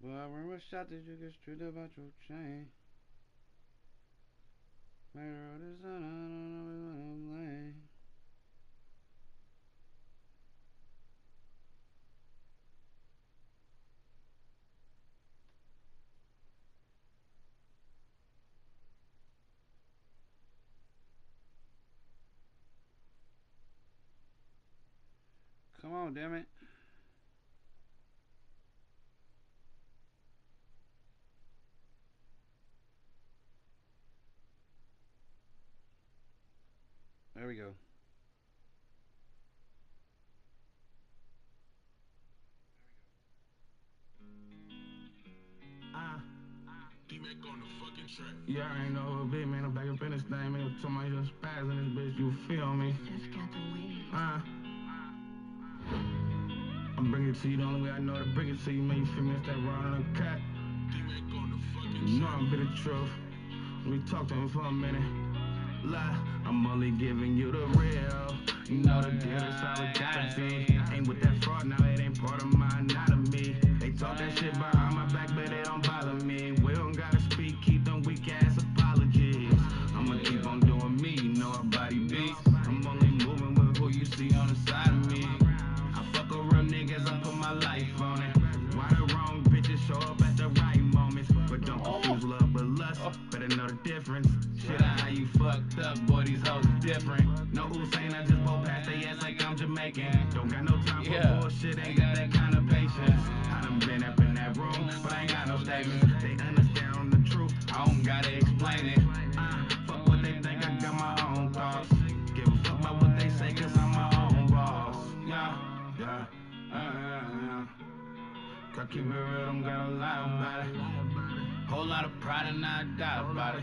Well, I remember a shot that you get straight up out your chain. Man, I wrote this on, I don't know what I'm laying. Come on, damn it. There we go. On the fucking track. Yeah, I ain't no big man, I'm back up in this thing, man. To my young spaz in this bitch, you feel me? Just got the weed. I'm bringing it to you the only way I know to bring it to you, man. You feel me? It's that raw on the cat. On the fucking You know I'm bit of truth. We talk to him for a minute. Lie, I'm only giving you the real. You know the deal, that's all it gotta be. Ain't with that fraud, now it ain't part of my anatomy. They talk that shit behind my back, but it don't bother me. We don't gotta speak, keep them weak ass apologies. I'ma keep on doing me, you know our body beats. I'm only moving with who you see on the side of me. I fuck with real niggas, I put my life on it. Why the wrong bitches show up at the right moments? But don't confuse love with lust, better know the difference. Shit, how you fucked up, boy, these hoes is different. No Hussein, I just pull past they ass like I'm Jamaican. Don't got no time for bullshit, ain't got that kind of patience. I done been up in that room, but I ain't got no statements. They understand the truth, I don't gotta explain it. Fuck what they think, I got my own thoughts. Give a fuck about what they say, cause I'm my own boss. Yeah. Gotta keep it real, don't gotta lie about it. Whole lot of pride and I doubt about it.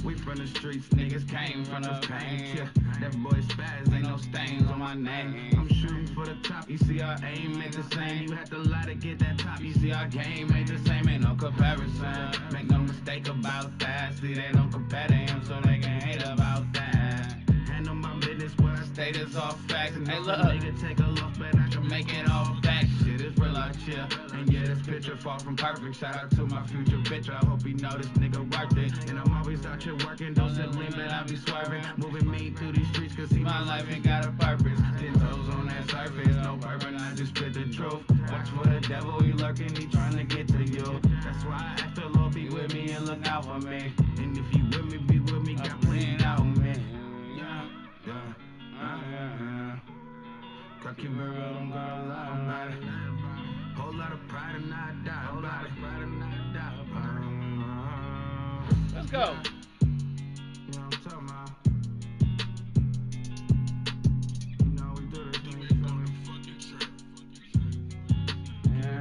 We from the streets, niggas came from the pain. Yeah, that boy Spaz, ain't no stains on my name. I'm shooting for the top, you see our aim ain't the same. You had to lie to get that top, you see our game ain't the same. Ain't no comparison, make no mistake about that. See, they don't compare to him, so they can hate about that. Handle my business where I stay, this all facts. Hey, look, nigga take a look, but I can make it all back. Shit is real out here, and yeah, this picture far from perfect. Shout out to my future bitch, I hope he know this nigga worth it. And I'm always out here working, don't sit lean, but I be swerving. Moving me through these streets, cause see my life ain't got a purpose. 10 toes on that surface, no bourbon, I just spit the truth. Watch for the devil, he lurking, he trying to get to you. That's why I ask the Lord be with me and look out for me. And if you with me, be with me, got plenty out with me. Gotta keep it real, don't gotta lie about it. Whole lot of pride and I die about it. Let's go. You know what I'm talking about? You know we do this thing, you feel me? Yeah.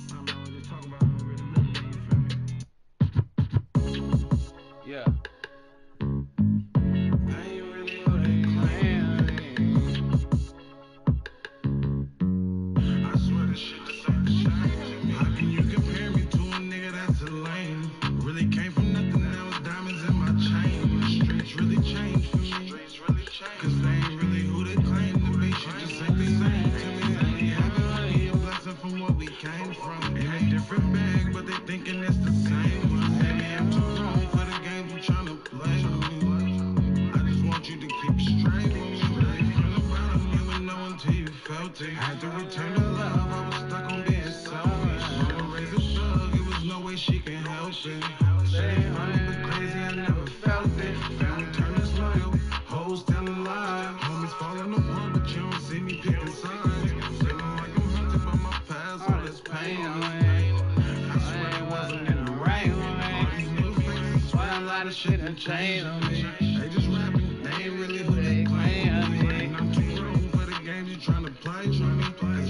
I don't know what you're talking about, I'm really living, you feel me? Yeah. Had to return to love, I was stuck on being selfish. Mama raised a thug, it was no way she can help it. Say funny but crazy, I never felt it. Family turned disloyal, hoes still alive. Homies falling apart, but you don't see me picking signs. Feeling like I'm haunted by my past, all this pain. I swear it wasn't in the rain. All these new faces, swear a lot of shit done changed on me. They just rapping, they ain't really who they claim. And I'm too grown for the games you trying to play. Cause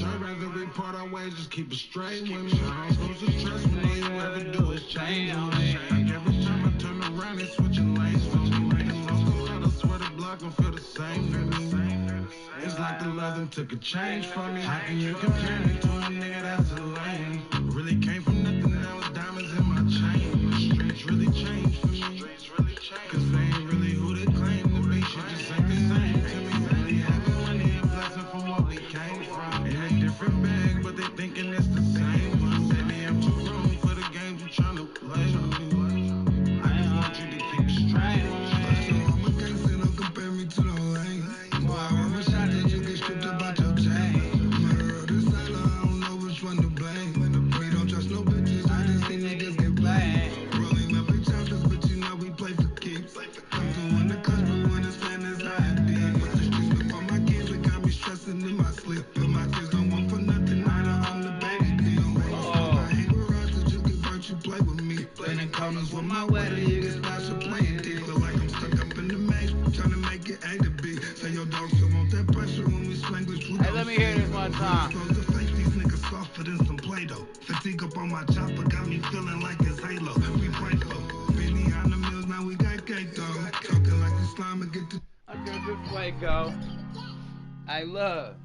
I'd rather we part our ways, just keep it straight with me. I'm supposed to trust me, all you ever do is change on me. Like every time I turn around, they switching lanes for me. Niggas lost a lot, I swear the block don't feel the same to me. It's like the love them took a change from me. How can you compare me to a nigga that's a lame? Really came from nothing, now it's diamonds in my chain. The streets really changed for me. Cause they ain't really who they claim to be. Shit just ain't the same to me. Really having money and blessing my way, then you can start some playing deep. Feel like I'm stuck up in the maze, trying to make it A to B. Say your dog still want that pressure when we swing with you. Hey, let me hear this one time. These niggas softer than some Play-Doh. Fatigue up on my chopper got me feeling like it's Halo. We break low. Been on the mills, now we got cake though. Talking like the slime and get the. I got this way go. I love.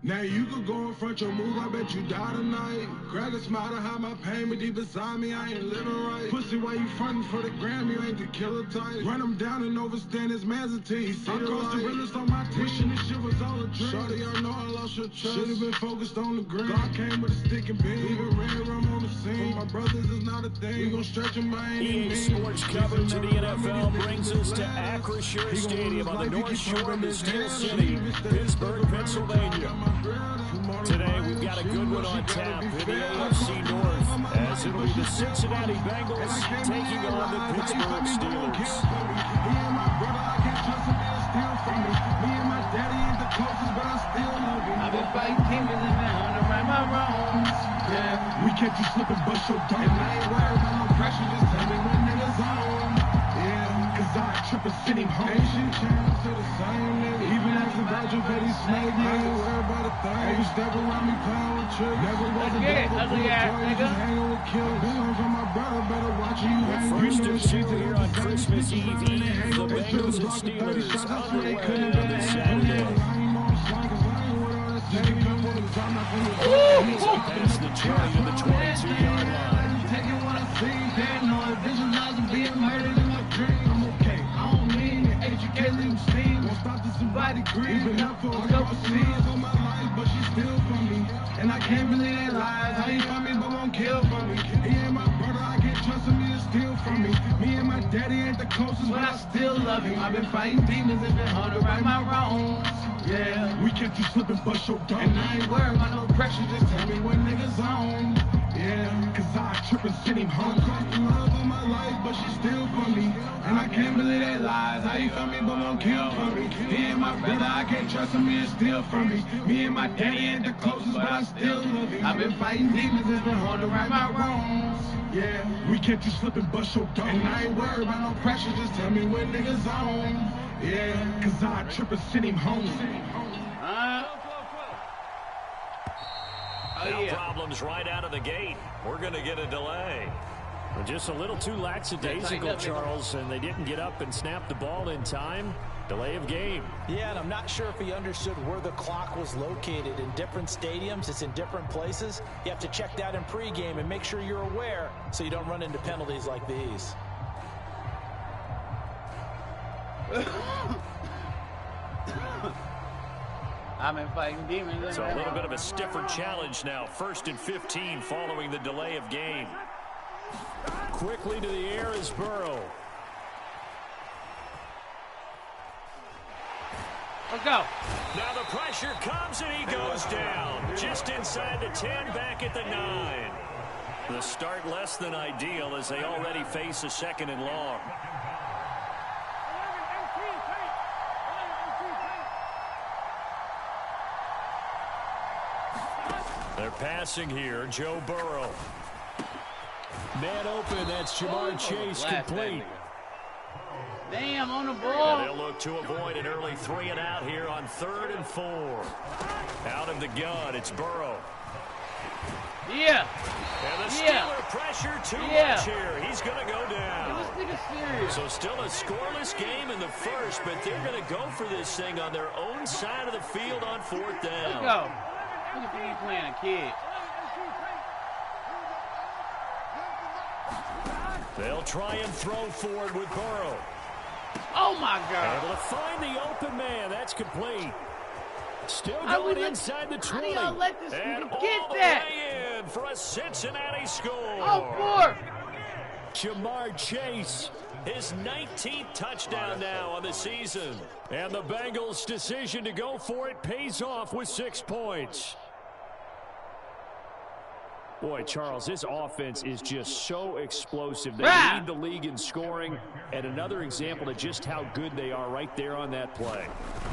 Now you could go in front your move, I bet you die tonight. Greg a smile to hide my pain, but deep inside me, I ain't living right. Pussy, why you frontin' for the gram? You ain't the killer type. Run him down and overstand his man's until he see the light. The realest on my tuition, this shit was all a dream. Shorty, I know I lost your trust. Should've been focused on the green. God came with a stick and beam. Leaving red rum on the scene. For my brothers is not a thing. We gon' stretch him, I ain't EA Sports coverage of the NFL brings us to Acrisure Stadium on the North Shore of the Steel City, Pittsburgh, Pennsylvania. Today we've got a good one on tap in the AFC North, as it'll be the Cincinnati Bengals taking on the Pittsburgh Steelers. I've been fighting demons and now to right my wrongs. Yeah, we catch you slipping, bust your dome. And I ain't worried about no pressure, just tell me when niggas on. Yeah, cause I trip and send him home. Ain't shit changed to the same nigga. Even asking about your petty snake, I ain't worried about a thing. Hey, you step around me playing with tricks. Never was a devil, ugly ass nigga. Hanging with killers. Been on from my brother, better watch you hang. First of two here on Christmas Eve. The Bengals and Steelers underway this Saturday. That's the 20 to the 22-yard line. Taking what I see, paranoid, visualizing being murdered in my dream. I'm okay, I don't mean it, educate, leave steam. Won't stop to somebody grieve. Been out for a couple seasons on my life, but she still for me. And I can't believe they lies. How you find me, but won't kill for me. He ain't my brother, I can't trust him, he'll steal from me. Me and my daddy ain't the closest, but I still love him. I've been fighting demons, it's been hard to right my wrongs. Yeah, we catch you slipping, bust your dome. And I ain't worried about no pressure, just tell me when niggas on. Yeah, cause I trip and send him home. Cost the love of my life, but she still for me. And I can't believe they lies. How you feel me, but won't kill for me. He ain't my brother, I can't trust him, he'll steal from me. Me and my daddy ain't the closest, but I still love him. I've been fighting demons, it's been hard to right my wrongs. Yeah, we catch you slipping, bust your dome. And I ain't worried about no pressure, just tell me when niggas on. Yeah, cause I trip and send him home. No problems right out of the gate. We're going to get a delay. Well, just a little too lackadaisical, Charles, and they didn't get up and snap the ball in time. Delay of game. Yeah, and I'm not sure if he understood where the clock was located. In different stadiums, it's in different places. You have to check that in pregame and make sure you're aware so you don't run into penalties like these. I've been fighting demons. So a little bit of a stiffer challenge now. 1st and 15 following the delay of game. Quickly to the air is Burrow. Let's go. Now the pressure comes and he goes down. Just inside the 10, back at the 9. The start less than ideal as they already face a 2nd and long. They're passing here. Joe Burrow. Man open. That's Jamar Chase complete. Damn, on the ball. And they'll look to avoid an early 3 and out here on 3rd and 4. Out of the gun, it's Burrow. Yeah. And the Steeler pressure too much here. He's going to go down. This nigga's serious. So still a scoreless game in the first, but they're going to go for this thing on their own side of the field on 4th down. Let's go. Look at me playing a kid. They'll try and throw forward with Burrow. Oh, my God. Able to find the open man. That's complete. Still going inside the 20. How do y'all let this and nigga get all that? the way in for a Cincinnati score. Oh, 4. Jamar Chase, his 19th touchdown now on the season. And the Bengals' decision to go for it pays off with 6 points. Boy, Charles, this offense is just so explosive. They lead the league in scoring, and another example of just how good they are right there on that play.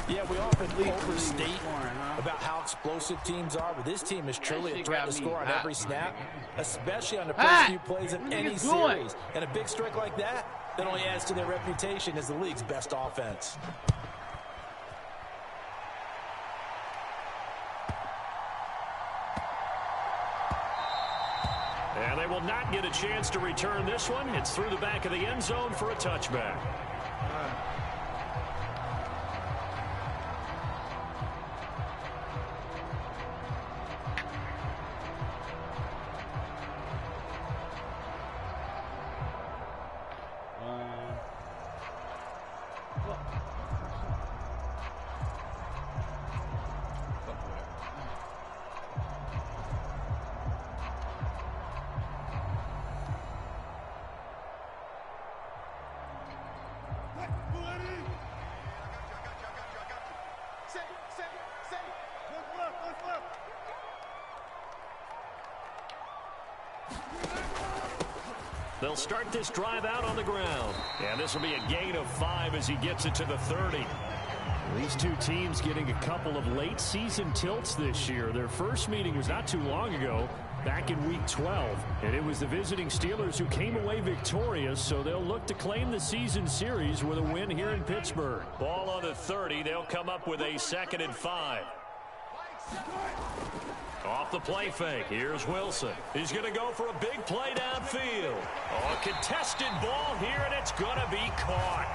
Yeah, we often overstate about how explosive teams are, but this team is truly a threat to score on every snap, especially on the first few plays of any series. And a big streak like that only adds to their reputation as the league's best offense. And they will not get a chance to return this one. It's through the back of the end zone for a touchback. They'll start this drive out on the ground. And this will be a gain of 5 as he gets it to the 30. These two teams getting a couple of late season tilts this year. Their first meeting was not too long ago, back in week 12. And it was the visiting Steelers who came away victorious, so they'll look to claim the season series with a win here in Pittsburgh. Ball on the 30. They'll come up with a 2nd and 5. Off the play fake, here's Wilson. He's going to go for a big play downfield. Oh, a contested ball here, and it's going to be caught.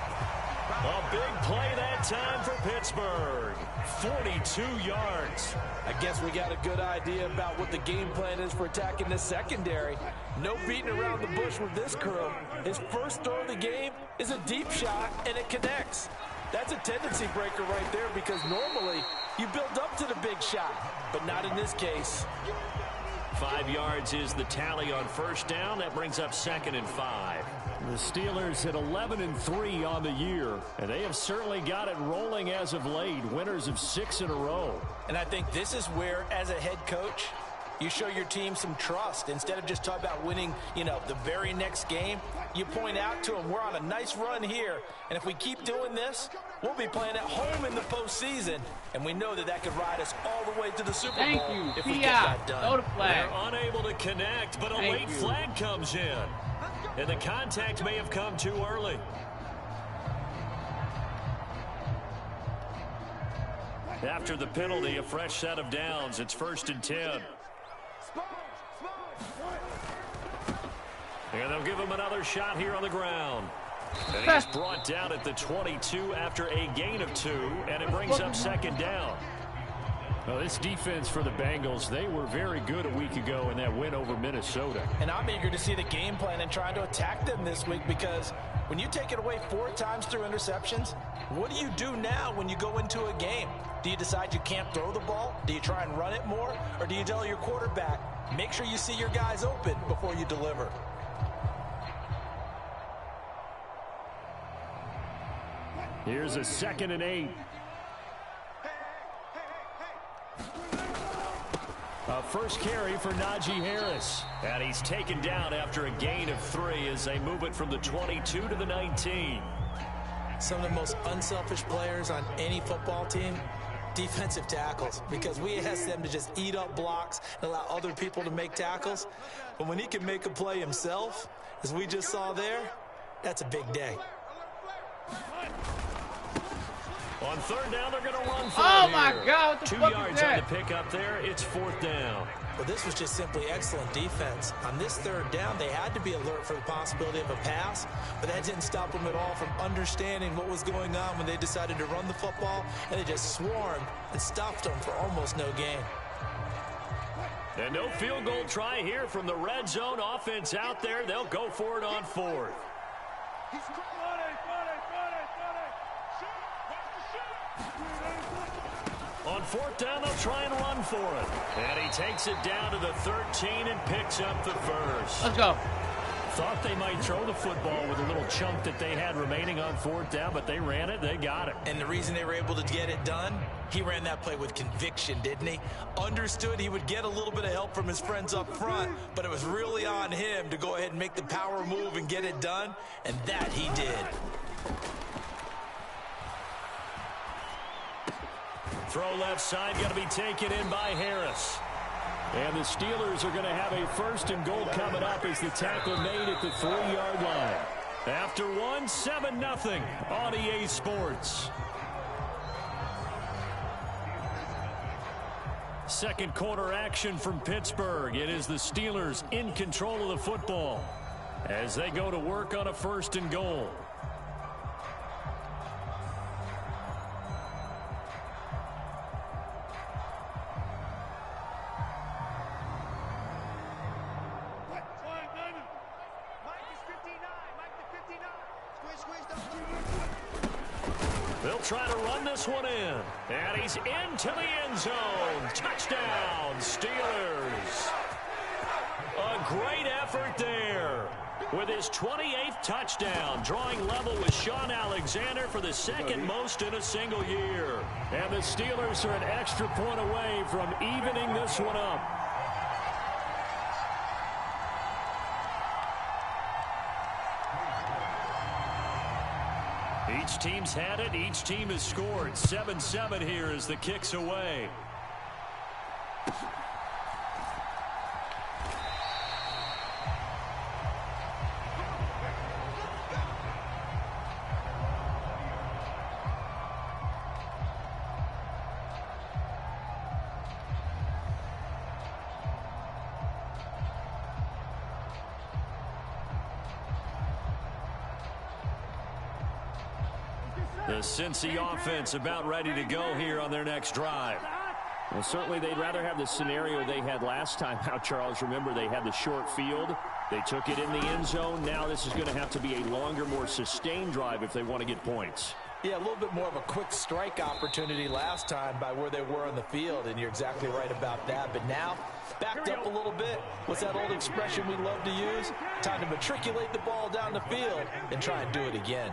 A big play that time for Pittsburgh. 42 yards. I guess we got a good idea about what the game plan is for attacking this secondary. No beating around the bush with this crew. His first throw of the game is a deep shot, and it connects. That's a tendency breaker right there because normally you build up to the big shot, but not in this case. 5 yards is the tally on first down. That brings up 2nd and 5. The Steelers at 11-3 on the year, and they have certainly got it rolling as of late. Winners of 6 in a row. And I think this is where, as a head coach, you show your team some trust. Instead of just talking about winning, the very next game, you point out to them, we're on a nice run here, and if we keep doing this, we'll be playing at home in the postseason, and we know that could ride us all the way to the Super Bowl if we get that done. They're unable to connect, but a late flag comes in, and the contact may have come too early. After the penalty, a fresh set of downs. It's 1st and 10. And they'll give him another shot here on the ground. And he's brought down at the 22 after a gain of 2, and it brings up 2nd down. Well, this defense for the Bengals, they were very good a week ago in that win over Minnesota. And I'm eager to see the game plan and trying to attack them this week because when you take it away 4 times through interceptions, what do you do now when you go into a game? Do you decide you can't throw the ball? Do you try and run it more? Or do you tell your quarterback, make sure you see your guys open before you deliver? Here's a 2nd and 8. A first carry for Najee Harris. And he's taken down after a gain of 3 as they move it from the 22 to the 19. Some of the most unselfish players on any football team, defensive tackles, because we ask them to just eat up blocks and allow other people to make tackles. But when he can make a play himself, as we just saw there, that's a big day. On 3rd down, they're going to run for Oh, it my here. God. What the 2 fuck yards is that? on the pickup there. It's 4th down. Well, this was just simply excellent defense. On this 3rd down, they had to be alert for the possibility of a pass, but that didn't stop them at all from understanding what was going on when they decided to run the football, and they just swarmed and stopped them for almost no gain. And no field goal try here from the red zone offense out there. They'll go for it on 4th. On 4th down, they'll try and run for it. And he takes it down to the 13 and picks up the first. Let's go. thought they might throw the football with a little chunk that they had remaining on fourth down, but they ran it, they got it. And the reason they were able to get it done, he ran that play with conviction, didn't he? Understood he would get a little bit of help from his friends up front, but it was really on him to go ahead and make the power move and get it done, and that he did. Throw left side, going to be taken in by Harris. And the Steelers are going to have a 1st and goal coming up as the tackle made at the 3-yard line. After 7-0 on EA Sports. Second quarter action from Pittsburgh. It is the Steelers in control of the football as they go to work on a 1st and goal. They'll try to run this one in. And he's into the end zone. Touchdown, Steelers. A great effort there. With his 28th touchdown, drawing level with Sean Alexander for the 2nd most in a single year. And the Steelers are an extra point away from evening this one up. Each team's had it. Each team has scored. 7-7 here as the kick's away. The Cincy offense about ready to go here on their next drive. Well, certainly they'd rather have the scenario they had last time out, Charles. Remember, they had the short field. They took it in the end zone. Now this is going to have to be a longer, more sustained drive if they want to get points. Yeah, a little bit more of a quick strike opportunity last time by where they were on the field, and you're exactly right about that. But now, backed up a little bit. What's that old expression we love to use? Time to matriculate the ball down the field and try and do it again.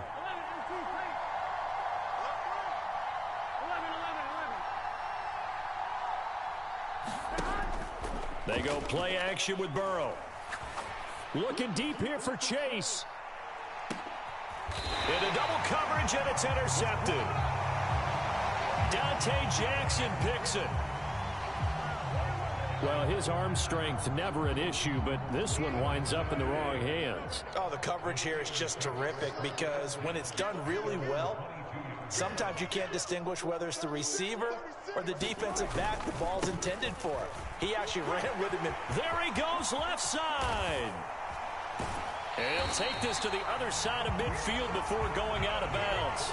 They go play action with Burrow. Looking deep here for Chase. Into double coverage, and it's intercepted. Dante Jackson picks it. Well, his arm strength never an issue, but this one winds up in the wrong hands. Oh, the coverage here is just terrific because when it's done really well, sometimes you can't distinguish whether it's the receiver or the defensive back the ball's intended for. He actually ran with him. And there he goes, left side. And he'll take this to the other side of midfield before going out of bounds.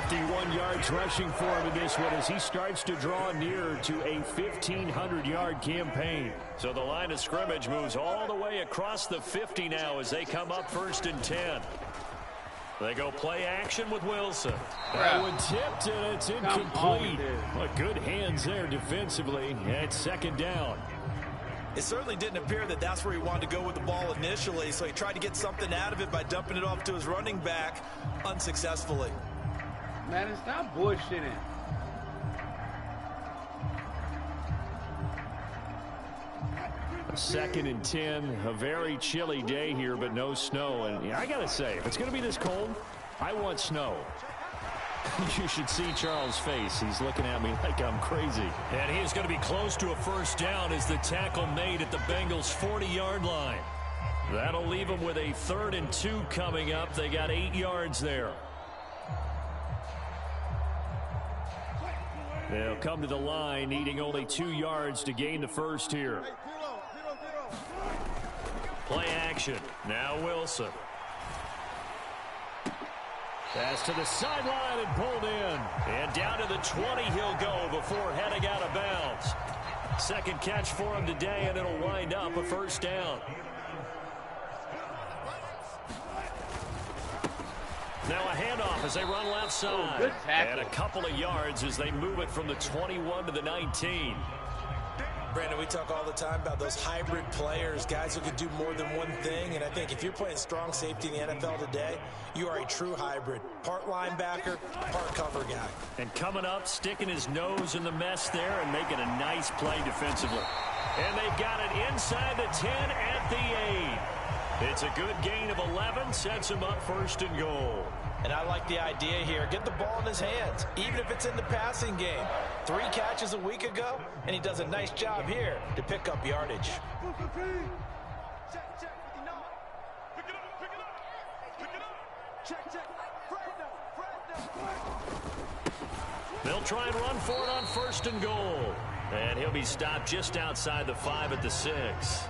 51 yards rushing for him in this one as he starts to draw nearer to a 1,500-yard campaign. So the line of scrimmage moves all the way across the 50 now as they come up 1st and 10. They go play action with Wilson. That one tipped, and it's incomplete. Well, good hands there defensively. And 2nd down. It certainly didn't appear that that's where he wanted to go with the ball initially, so he tried to get something out of it by dumping it off to his running back unsuccessfully. Man, it's not bullshitting. A 2nd and 10, a very chilly day here, but no snow. And yeah, I got to say, if it's going to be this cold, I want snow. You should see Charles' face. He's looking at me like I'm crazy. And he is going to be close to a 1st down as the tackle made at the Bengals' 40-yard line. That'll leave them with a 3rd and 2 coming up. They got 8 yards there. They'll come to the line, needing only 2 yards to gain the 1st here. Play action. Now Wilson. Pass to the sideline and pulled in. And down to the 20 he'll go before heading out of bounds. 2nd catch for him today, and it'll wind up a 1st down. Now a handoff as they run left side. Good tackle. And a couple of yards as they move it from the 21 to the 19. Brandon, we talk all the time about those hybrid players, guys who can do more than one thing. And I think if you're playing strong safety in the NFL today, you are a true hybrid. Part linebacker, part cover guy. And coming up, sticking his nose in the mess there and making a nice play defensively. And they've got it inside the 10 at the 8. It's a good gain of 11, sets him up 1st and goal. And I like the idea here. Get the ball in his hands, even if it's in the passing game. 3 catches a week ago, and he does a nice job here to pick up yardage. They'll try and run for it on 1st and goal. And he'll be stopped just outside the 5 at the 6.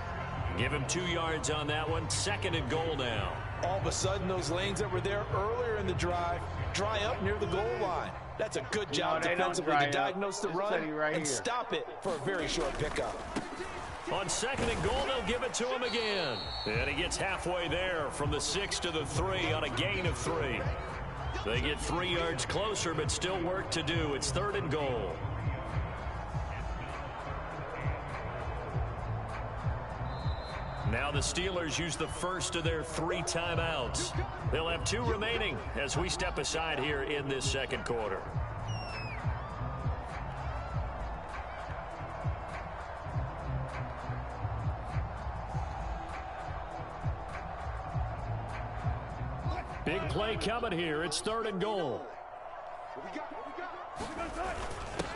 Give him 2 yards on that one. 2nd and goal now. All of a sudden, those lanes that were there earlier in the drive dry up near the goal line. That's a good job defensively to diagnose the run and stop it for a very short pickup. On 2nd and goal, they'll give it to him again. And he gets halfway there from the 6 to the 3 on a gain of 3. They get 3 yards closer, but still work to do. It's 3rd and goal. Now the Steelers use the first of their 3 timeouts. They'll have 2 remaining as we step aside here in this 2nd quarter. Big play coming here. It's 3rd and goal.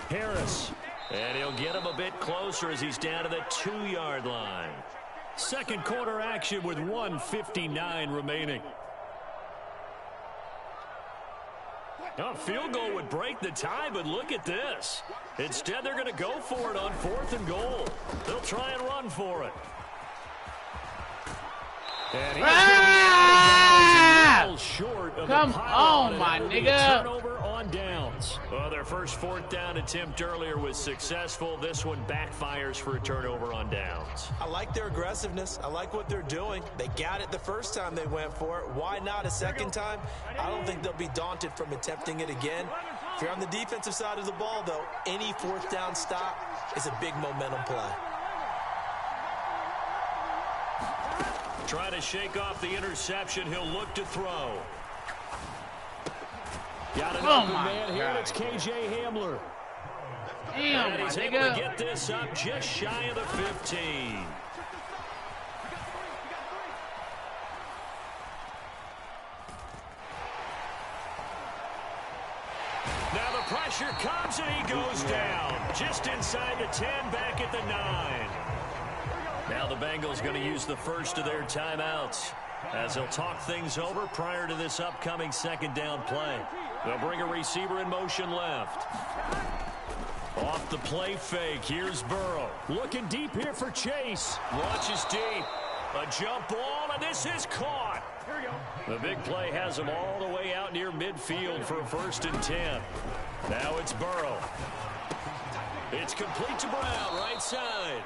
Harris. And he'll get him a bit closer as he's down to the 2-yard line. 2nd quarter action with 1:59 remaining. A field goal would break the tie, but look at this. Instead, they're going to go for it on 4th and goal. They'll try and run for it. And he's short of Come on, my nigga. Turnover on downs. Well, their first 4th down attempt earlier was successful. This one backfires for a turnover on downs. I like their aggressiveness. I like what they're doing. They got it the first time they went for it. Why not a second time? I don't think they'll be daunted from attempting it again. If you're on the defensive side of the ball, though, any 4th down stop is a big momentum play. Trying to shake off the interception. He'll look to throw. Got an open man here. It's KJ Hamler. Damn, and he's able to get this up just shy of the 15. Now the pressure comes and he goes down. Just inside the 10, back at the 9. Now the Bengals going to use the first of their timeouts as they'll talk things over prior to this upcoming 2nd down play. They'll bring a receiver in motion left. Off the play fake, here's Burrow. Looking deep here for Chase. Launches deep. A jump ball, and this is caught. Here we go. The big play has him all the way out near midfield for a 1st and 10. Now it's Burrow. It's complete to Brown, right side.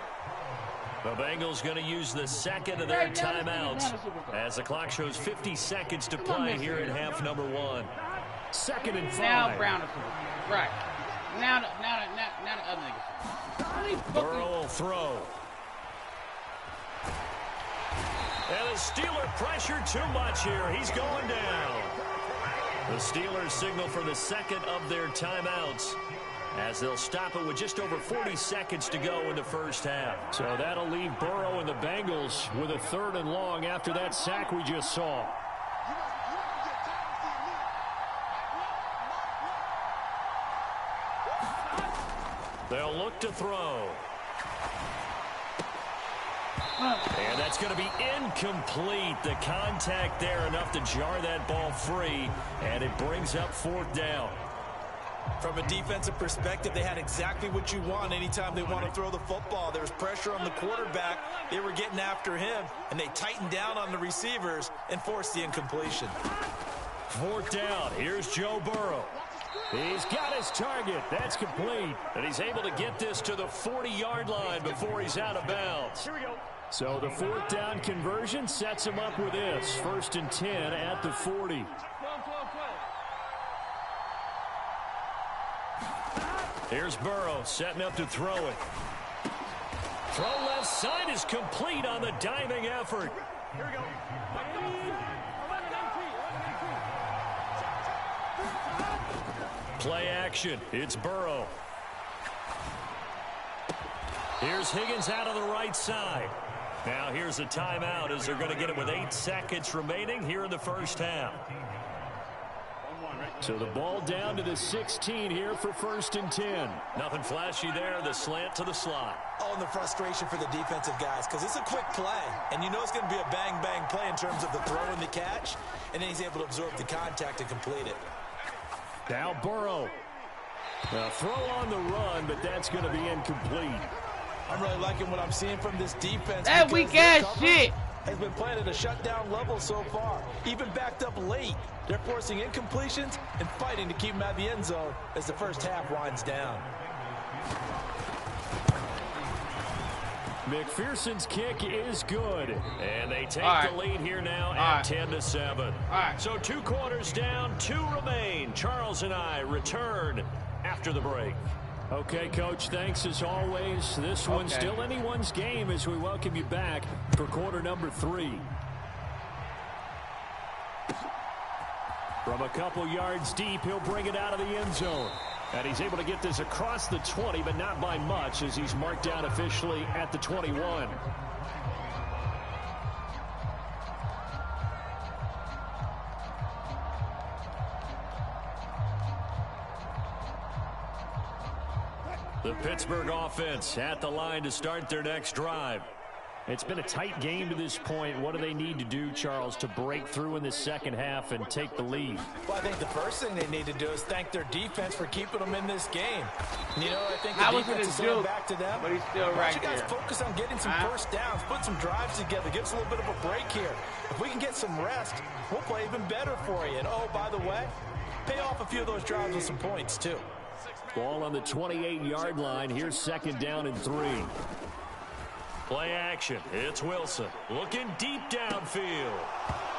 The Bengals going to use the 2nd of their timeouts as the clock shows 50 seconds to play here in half number 1. 2nd and 5. Now Brown is right. Now the other nigga. Burrow will throw. And the Steeler pressure too much here. He's going down. The Steelers signal for the 2nd of their timeouts as they'll stop it with just over 40 seconds to go in the first half. So that'll leave Burrow and the Bengals with a 3rd and long after that sack we just saw. They'll look to throw. And that's going to be incomplete. The contact there enough to jar that ball free, and it brings up 4th down. From a defensive perspective, they had exactly what you want anytime they want to throw the football. There was pressure on the quarterback. They were getting after him, and they tightened down on the receivers and forced the incompletion. 4th down. Here's Joe Burrow. He's got his target. That's complete. And he's able to get this to the 40-yard line before he's out of bounds. Here we go. So the 4th down conversion sets him up with this. 1st and 10 at the 40. Here's Burrow setting up to throw it. throw left side is complete on the diving effort. Here we go. Play action. It's Burrow. Here's Higgins out of the right side. Now here's a timeout as they're going to get it with 8 seconds remaining here in the first half. So the ball down to the 16 here for 1st and 10. Nothing flashy there. The slant to the slot. Oh, and the frustration for the defensive guys because it's a quick play. And you know it's going to be a bang-bang play in terms of the throw and the catch. And then he's able to absorb the contact and complete it. Now Burrow. A throw on the run, but that's going to be incomplete. I'm really liking what I'm seeing from this defense. That weak-ass shit has been playing at a shutdown level so far. Even backed up late. They're forcing incompletions and fighting to keep them out of the end zone as the first half winds down. McPherson's kick is good. And they take the lead here now at 10-7. So 2 quarters down, 2 remain. Charles and I return after the break. Okay, Coach, thanks as always. This one's still anyone's game as we welcome you back for quarter number 3. From a couple yards deep, he'll bring it out of the end zone. And he's able to get this across the 20, but not by much as he's marked down officially at the 21. The Pittsburgh offense at the line to start their next drive. It's been a tight game to this point. What do they need to do, Charles, to break through in this second half and take the lead? Well, I think the first thing they need to do is thank their defense for keeping them in this game. You know, I think the defense is saying back to them. But he's still right you guys focus on getting some first downs, put some drives together, give us a little bit of a break here. If we can get some rest, we'll play even better for you. And, oh, by the way, pay off a few of those drives with some points, too. Ball on the 28-yard line. Here's 2nd down and 3. Play action. It's Wilson looking deep downfield.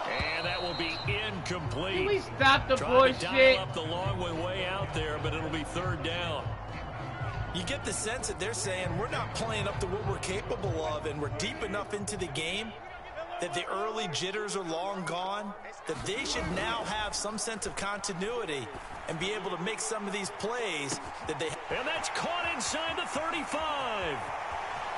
And that will be incomplete. Can we stop the bullshit? Trying to dial up the long way out there, but it'll be 3rd down. You get the sense that they're saying we're not playing up to what we're capable of, and we're deep enough into the game that the early jitters are long gone, that they should now have some sense of continuity and be able to make some of these plays that they... And that's caught inside the 35.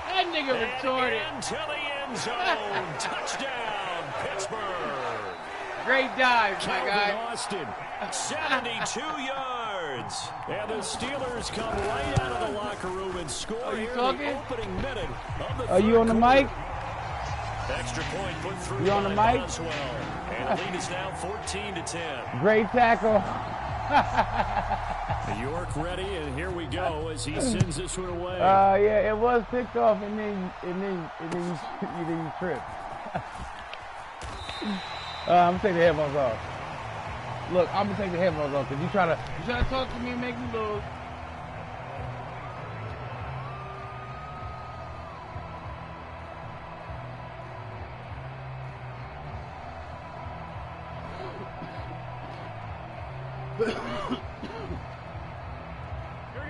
That nigga retorted. Into the end zone. Touchdown, Pittsburgh. Great dive, my guy. Austin, 72 yards. And the Steelers come right out of the locker room and score here in the opening minute of the Are you on the mic? Extra point put through. You on the mic? And the lead is now 14-10. Great tackle. York ready, and here we go as he sends this one away. Yeah, it was picked off, and then you tripped. I'm gonna take the headphones off. Look, I'm gonna take the headphones off because you try to talk to me and make me lose.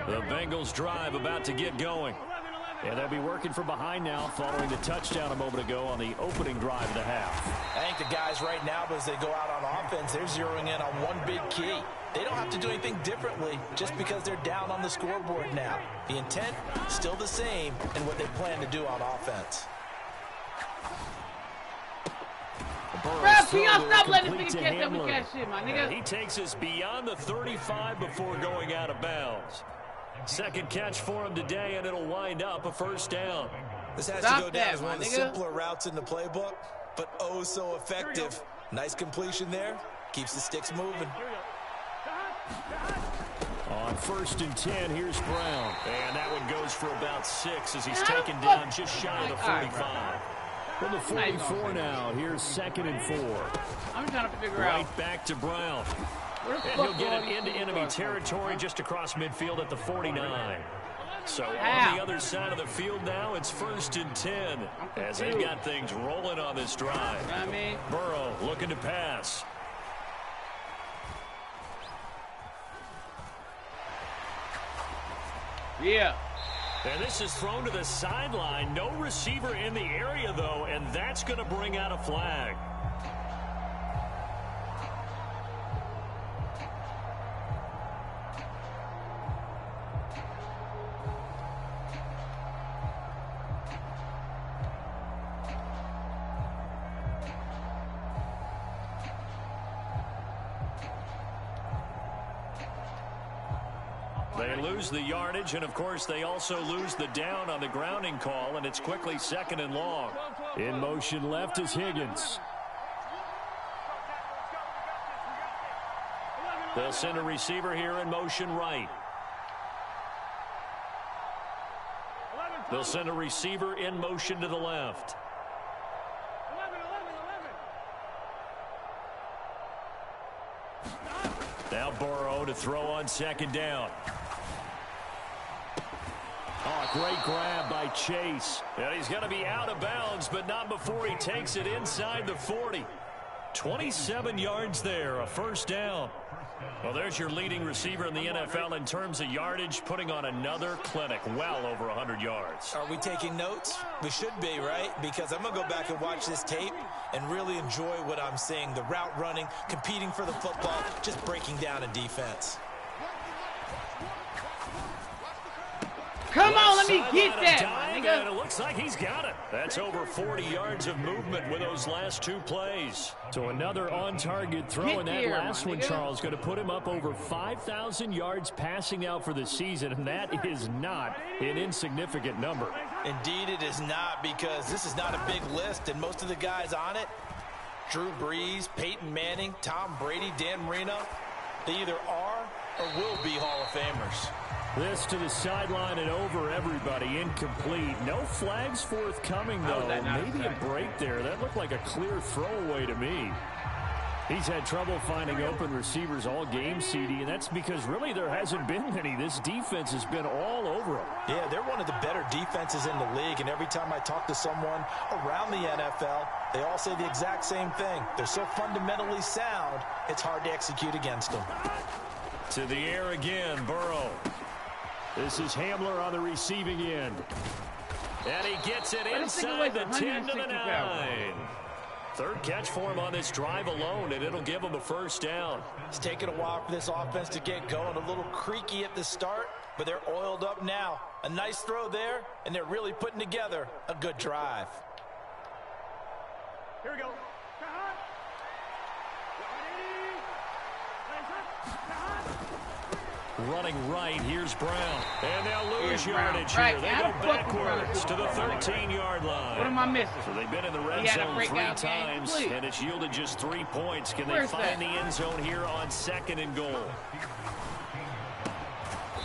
The Bengals drive about to get going. And they'll be working from behind now following the touchdown a moment ago on the opening drive of the half. I think the guys right now, as they go out on offense, they're zeroing in on one big key. They don't have to do anything differently just because they're down on the scoreboard now. The intent, still the same in what they plan to do on offense. Ref, y'all stop letting this nigga catch up with that shit, my nigga. He takes us beyond the 35 before going out of bounds. Second catch for him today, and it'll wind up a 1st down. This has to go down as one of the simpler routes in the playbook, but oh so effective. Nice completion there. Keeps the sticks moving. On 1st and 10, here's Brown. And that one goes for about 6 as he's taken down just shy of the 45. From the 44 now, here's 2nd and 4. I'm trying to figure out. Right back to Brown. And he'll get it into enemy territory just across midfield at the 49. So on the other side of the field now, it's 1st and 10 as they've got things rolling on this drive. You know what I mean? Burrow looking to pass. Yeah. And this is thrown to the sideline. No receiver in the area, though, and that's going to bring out a flag. They lose the yardage, and, of course, they also lose the down on the grounding call, and it's quickly 2nd and long. In motion left is Higgins. They'll send a receiver here in motion right. They'll send a receiver in motion to the left. Now Burrow to throw on 2nd down. Oh, great grab by Chase. And he's going to be out of bounds, but not before he takes it inside the 40. 27 yards there, a 1st down. Well, there's your leading receiver in the NFL in terms of yardage, putting on another clinic, well over 100 yards. Are we taking notes? We should be, right? Because I'm going to go back and watch this tape and really enjoy what I'm seeing. The route running, competing for the football, just breaking down in defense. Come on, let me get that, my And nigga. it looks like he's got it. That's over 40 yards of movement with those last 2 plays. So another on-target throw, Get and that there, last my one, nigga. Charles, going to put him up over 5,000 yards passing out for the season, and that is not an insignificant number. Indeed it is not, because this is not a big list, and most of the guys on it, Drew Brees, Peyton Manning, Tom Brady, Dan Marino, they either are or will be Hall of Famers. This to the sideline and over everybody, incomplete. No flags forthcoming, though. Maybe a break there. That looked like a clear throwaway to me. He's had trouble finding open receivers all game, CD, and that's because really there hasn't been many. This defense has been all over them. Yeah, they're one of the better defenses in the league, and every time I talk to someone around the NFL, they all say the exact same thing. They're so fundamentally sound, it's hard to execute against them. To the air again, Burrow. This is Hamler on the receiving end. And he gets it inside the 10 to the 9. 3rd catch for him on this drive alone, and it'll give him a 1st down. It's taken a while for this offense to get going. A little creaky at the start, but they're oiled up now. A nice throw there, and they're really putting together a good drive. Here we go. Running right, here's Brown. And they'll lose yardage here. They go backwards to the 13-yard line. What am I missing? So they've been in the red zone 3 times, and it's yielded just 3 points. Can they find the end zone here on 2nd and goal?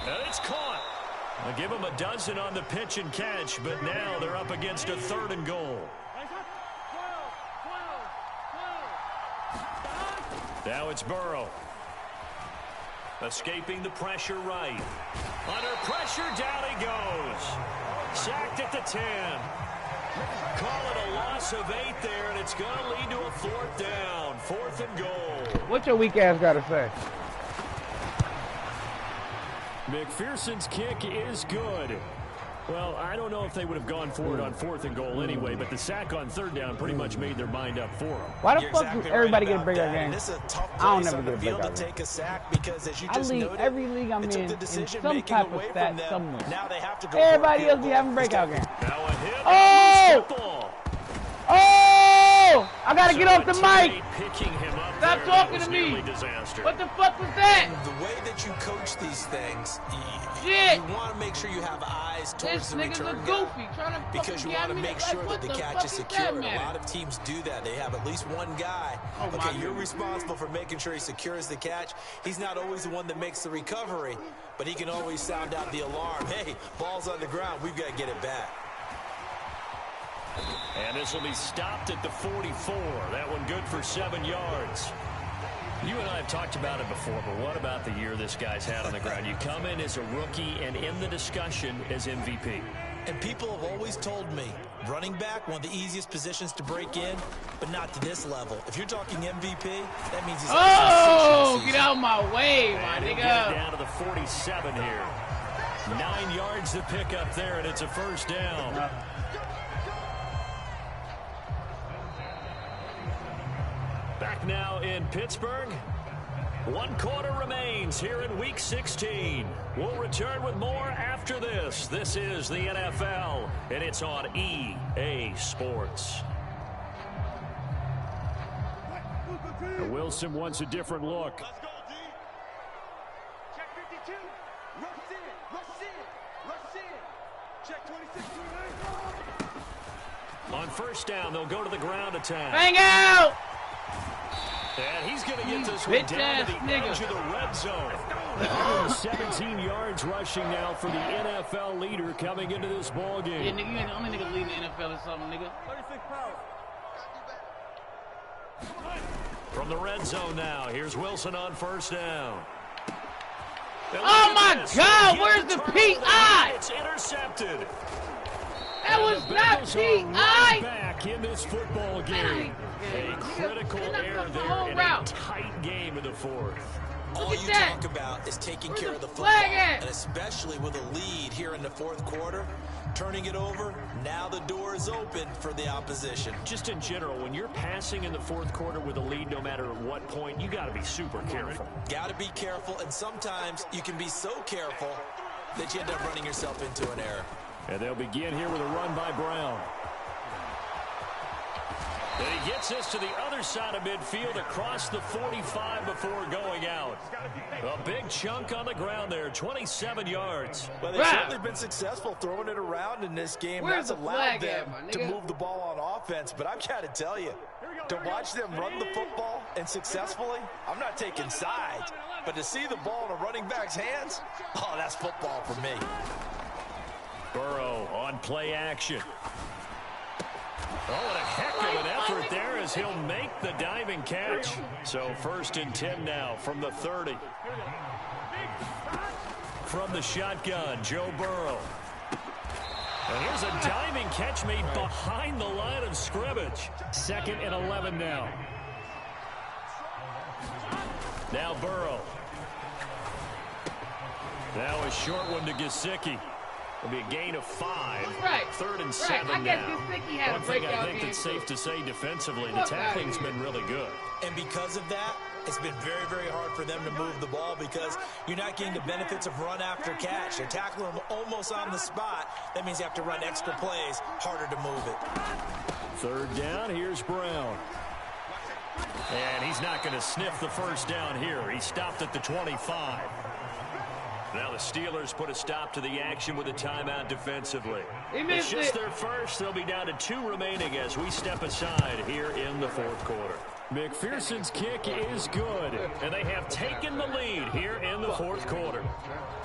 And it's caught. They'll give them a dozen on the pitch and catch, but now they're up against a 3rd and goal. Now it's Burrow. Escaping the pressure right. Under pressure, down he goes. Sacked at the 10. Call it a loss of 8 there, and it's going to lead to a 4th down. 4th and goal. What your weak ass got to say? McPherson's kick is good. Well, I don't know if they would have gone for it on 4th and goal anyway, but the sack on 3rd down pretty much made their mind up for them. Why the fuck does everybody get a breakout game? This is a tough I don't place never on get a the field to breakout game. take a sack because, as you just noted, every league I'm it took in the decision some making type of away stat from them. somewhere. Now they have to go Everybody for a else be field having goal. breakout games. Now a hit. Oh! Football. Oh! I gotta So get off the a mic. teammate picking him up Stop there, that talking was to me. nearly disaster. What the fuck was that? The way that you coach these things, Shit! you want to make sure you have eyes towards This the nigga's a return guy. goofy trying to Because you want to make sure that the catch is secure. A lot of teams do that. They have at least one guy. Oh, my Okay, you're goodness. responsible for making sure he secures the catch. He's not always the one that makes the recovery, but he can always sound out the alarm. Hey, ball's on the ground. We've got to get it back. And this will be stopped at the 44. That one good for 7 yards. You and I have talked about it before, but what about the year this guy's had on the ground? You come in as a rookie and in the discussion as MVP. And people have always told me, running back, one of the easiest positions to break in, but not to this level. If you're talking MVP, that means he's Oh, get out of my way, my And he'll nigga. get it down to the 47 here. 9 yards to pick up there, and it's a first down. Back now in Pittsburgh. 1 quarter remains here in Week 16. We'll return with more after this. This is the NFL, and it's on EA Sports. Wilson wants a different look. Let's go, D. Check 52. Rush in. Rush in. Rush in. Check 26. On first down, they'll go to the ground attack. Hang out! And he's going to get this one down to the edge of the red zone. 17 yards rushing now for the NFL leader coming into this ball game. Yeah, nigga, you ain't the only nigga leading the NFL or something, nigga. 36 pounds. From the red zone now, here's Wilson on first down. Oh my God, where's the PI? It's intercepted. That was not PI. Back in this football game. A critical error there in a tight game in the fourth. All you talk about is taking care of the football, and especially with a lead here in the fourth quarter, turning it over, now the door is open for the opposition. Just in general, when you're passing in the fourth quarter with a lead, no matter at what point, you got to be super careful. Got to be careful, and sometimes you can be so careful that you end up running yourself into an error. And they'll begin here with a run by Brown. And he gets this to the other side of midfield across the 45 before going out. A big chunk on the ground there, 27 yards. Well, they've certainly been successful throwing it around in this game. That's allowed them to move the ball on offense. But I've got to tell you, to watch them run the football and successfully, I'm not taking sides. But to see the ball in a running back's hands, oh, that's football for me. Burrow on play action. Oh, what a heck of an effort there as he'll make the diving catch. So 1st and 10 now from the 30. From the shotgun, Joe Burrow. And here's a diving catch made behind the line of scrimmage. 2nd and 11 now. Now Burrow. Now a short one to Gesicki. It'll be a gain of 5. 3rd and 7 now. One thing I think that's safe to say defensively, the tackling's been really good. And because of that, it's been very, very hard for them to move the ball because you're not getting the benefits of run after catch. They're tackling them almost on the spot. That means you have to run extra plays, harder to move it. 3rd down, here's Brown. And he's not going to sniff the first down here. He stopped at the 25. Now the Steelers put a stop to the action with a timeout defensively. It's just their first. They'll be down to 2 remaining as we step aside here in the fourth quarter. McPherson's kick is good, and they have taken the lead here in the fourth quarter.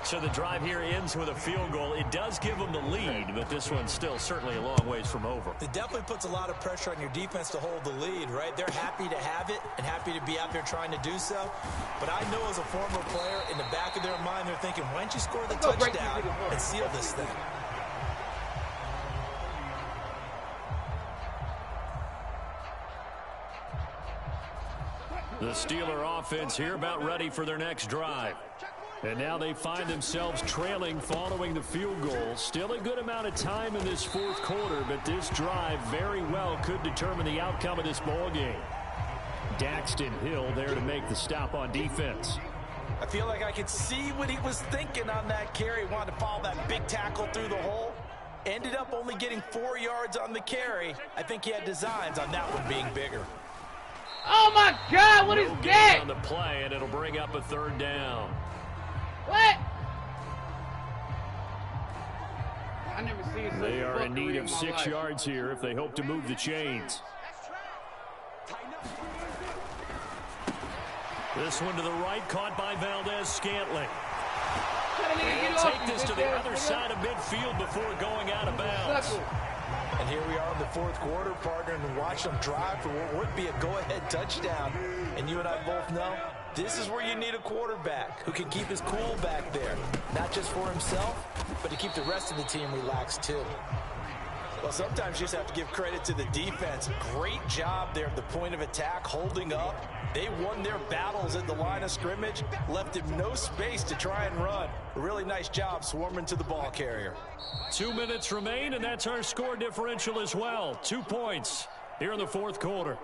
So the drive here ends with a field goal. It does give them the lead, but this one's still certainly a long ways from over. It definitely puts a lot of pressure on your defense to hold the lead, right? They're happy to have it and happy to be out there trying to do so. But I know as a former player, in the back of their mind, they're thinking, why don't you score the touchdown and seal this thing? The Steeler offense here about ready for their next drive. And now they find themselves trailing following the field goal. Still a good amount of time in this fourth quarter, but this drive very well could determine the outcome of this ball game. Daxton Hill there to make the stop on defense. I feel like I could see what he was thinking on that carry. He wanted to follow that big tackle through the hole. Ended up only getting 4 yards on the carry. I think he had designs on that one being bigger. Oh my God, what is that? On the play, and it'll bring up a 3rd down. What? I never seen such They are in fuckery need of my 6 life. yards here if they hope to move the chains. This one to the right, caught by Valdez-Scantling. Take this to the other side of midfield before going out of bounds. And here we are in the fourth quarter, partner, and watch them drive for what would be a go-ahead touchdown. And you and I both know this is where you need a quarterback who can keep his cool back there. Not just for himself, but to keep the rest of the team relaxed too. Well, sometimes you just have to give credit to the defense. Great job there at the point of attack, holding up, They won their battles at the line of scrimmage, left him no space to try and run. A really nice job swarming to the ball carrier. 2 minutes remain, and that's our score differential as well. 2 points here in the fourth quarter.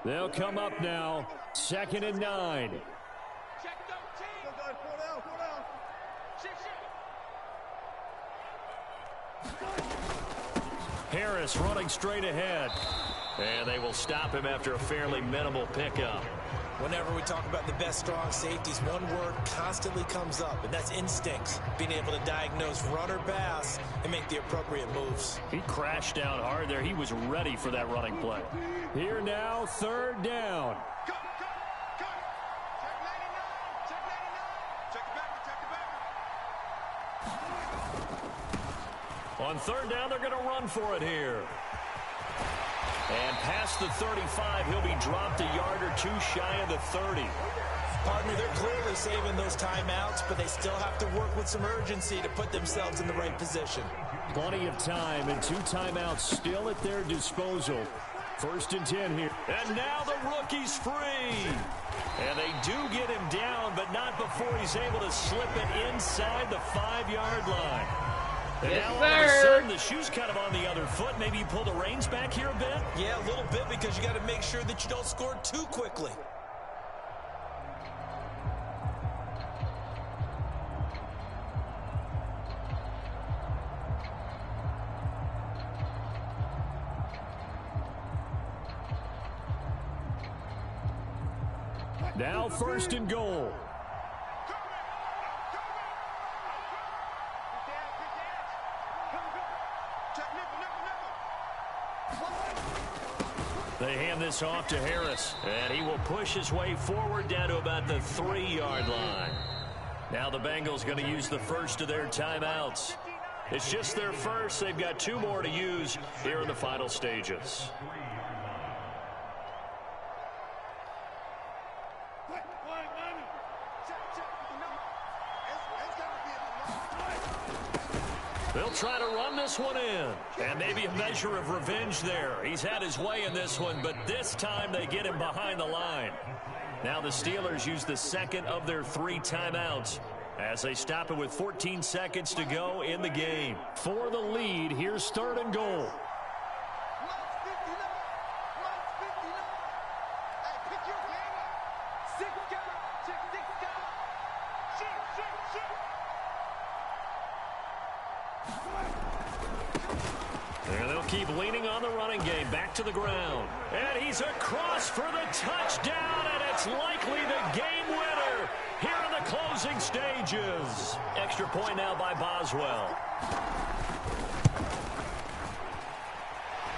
They'll come up now, 2nd and 9. Check 13. Go down. Harris running straight ahead. And they will stop him after a fairly minimal pickup. Whenever we talk about the best strong safeties, one word constantly comes up, and that's instincts. Being able to diagnose run or pass and make the appropriate moves. He crashed down hard there. He was ready for that running play. Here now, 3rd down. Check 99. Check it back. On 3rd down, they're going to run for it here. And past the 35, he'll be dropped a yard or 2 shy of the 30. Partner, they're clearly saving those timeouts, but they still have to work with some urgency to put themselves in the right position. Plenty of time and 2 timeouts still at their disposal. 1st and 10 here. And now the rookie's free. And they do get him down, but not before he's able to slip it inside the 5-yard line. And yes, now all sir. of a sudden, the shoe's kind of on the other foot. Maybe you pull the reins back here a bit? Yeah, a little bit, because you got to make sure that you don't score too quickly. Now 1st and goal. They hand this off to Harris, and he will push his way forward down to about the 3-yard line. Now the Bengals going to use the first of their timeouts. It's just their first. They've got 2 more to use here in the final stages. They'll try to run this one in. And maybe a measure of revenge there. He's had his way in this one, but this time they get him behind the line. Now the Steelers use the 2nd of their 3 timeouts as they stop it with 14 seconds to go in the game. For the lead, here's 3rd and goal. And they'll keep leaning on the running game. Back to the ground. And he's across for the touchdown, and it's likely the game winner here in the closing stages. Extra point now by Boswell.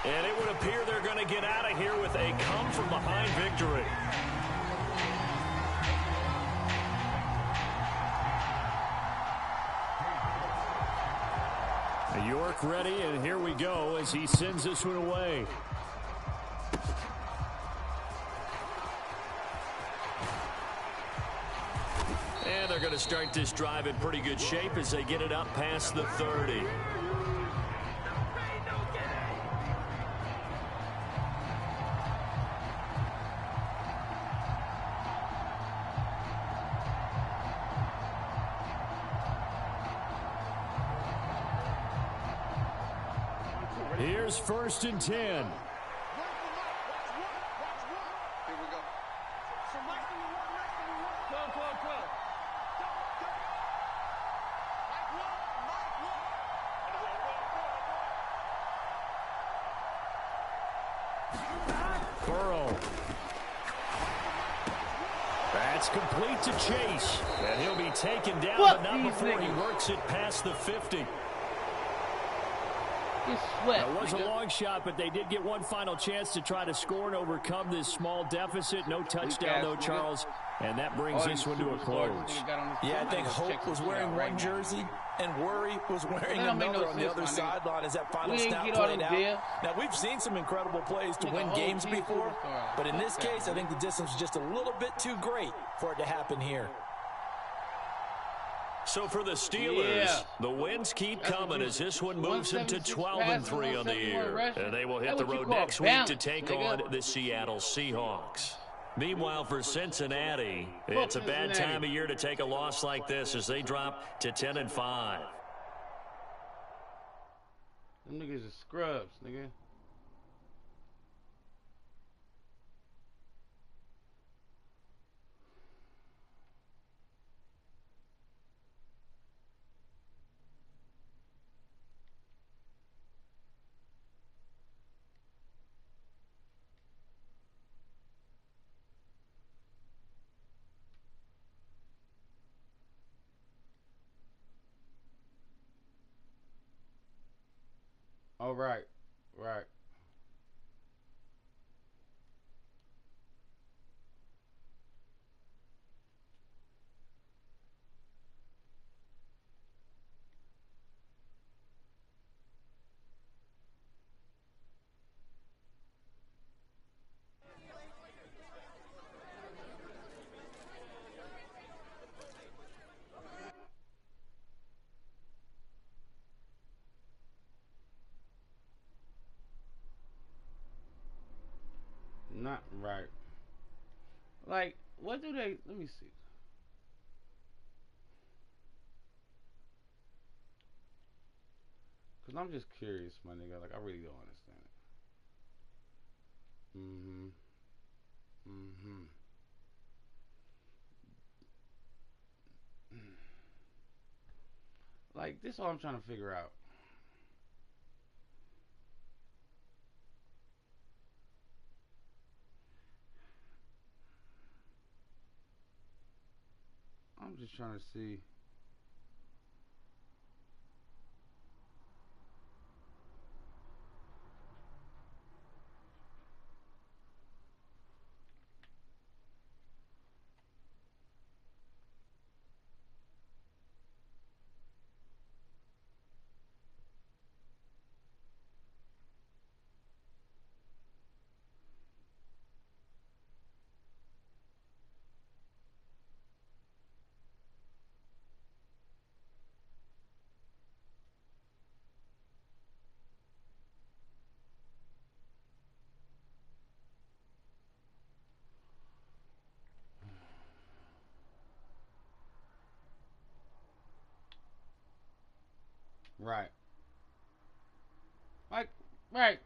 And it would appear they're going to get out of here with a come-from-behind victory. York ready, and here we go as he sends this one away. And they're going to start this drive in pretty good shape as they get it up past the 30. Here's 1st and 10. Here we go. Burrow. That's complete to Chase. And he'll be taken down, but not before he works it past the 50. It was a long shot, but they did get one final chance to try to score and overcome this small deficit. No touchdown, though, Charles. And that brings this one to a close. Yeah, I think Hope was wearing one jersey and Worry was wearing another on the other sideline as that final snap played out. Now, we've seen some incredible plays to win games before, but in this case, I think the distance was just a little bit too great for it to happen here. So for the Steelers, the wins keep coming as this one moves them to 12-3 on the year. And they will hit the road next week to take on the Seattle Seahawks. Meanwhile, for Cincinnati, it's a bad time of year to take a loss like this as they drop to 10-5. Them niggas are scrubs, nigga. All right, right. Not right. Like, what do they? Let me see. Cause I'm just curious, my nigga. Like, I really don't understand it. Like, this is all I'm trying to figure out. I'm just trying to see. Right. Like, right.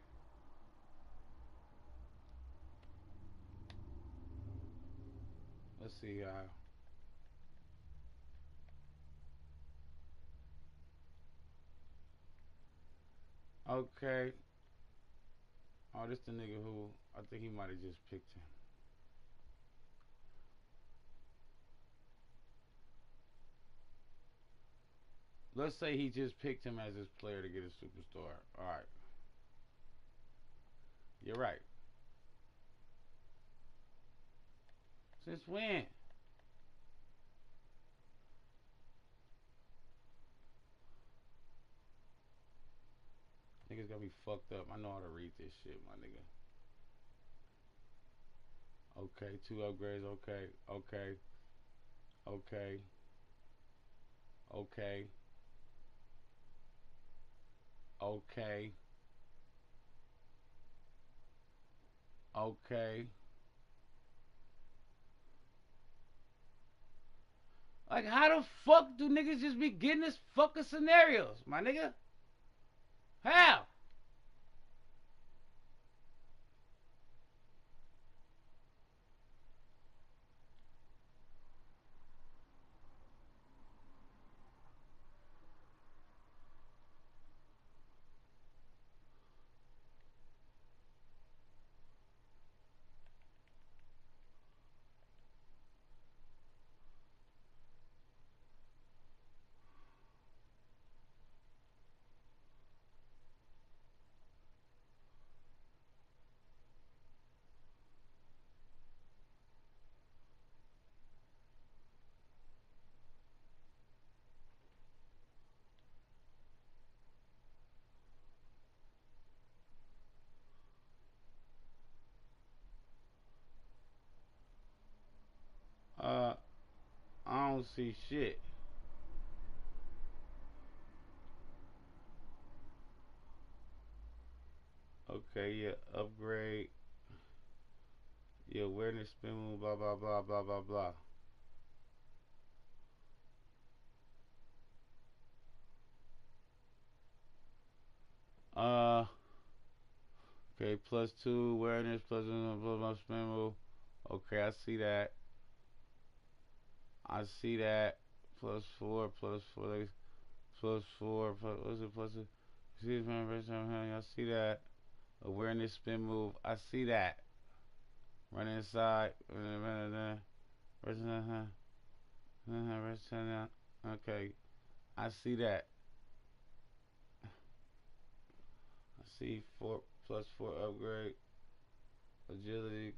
Let's see. Okay. Oh, this the nigga who I think he might have just picked him. Let's say he just picked him as his player to get a superstar. All right. You're right. Since when? Niggas got me fucked up. I know how to read this shit, my nigga. Okay, 2 upgrades. Okay, okay, okay, okay, okay, okay. Like, how the fuck do niggas just be getting this fucking scenarios, my nigga? How? Uh, I don't see shit. Okay, yeah, upgrade. Yeah, awareness, spin move, blah, blah, blah, blah, blah, blah. Okay, +2, awareness, plus blah, blah, spin move. Okay, I see that. I see that. +4, +4, +4, what's it, +2? Excuse me, I see that. Awareness, spin move, I see that. Run inside. Okay, I see that. I see +4 upgrade. Agility,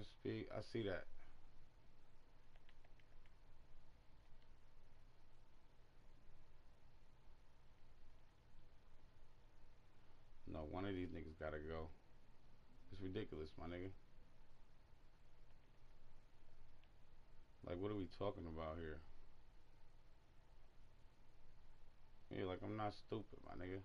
speed. I see that. No, one of these niggas gotta go. It's ridiculous, my nigga. Like, what are we talking about here? Yeah, like, I'm not stupid, my nigga.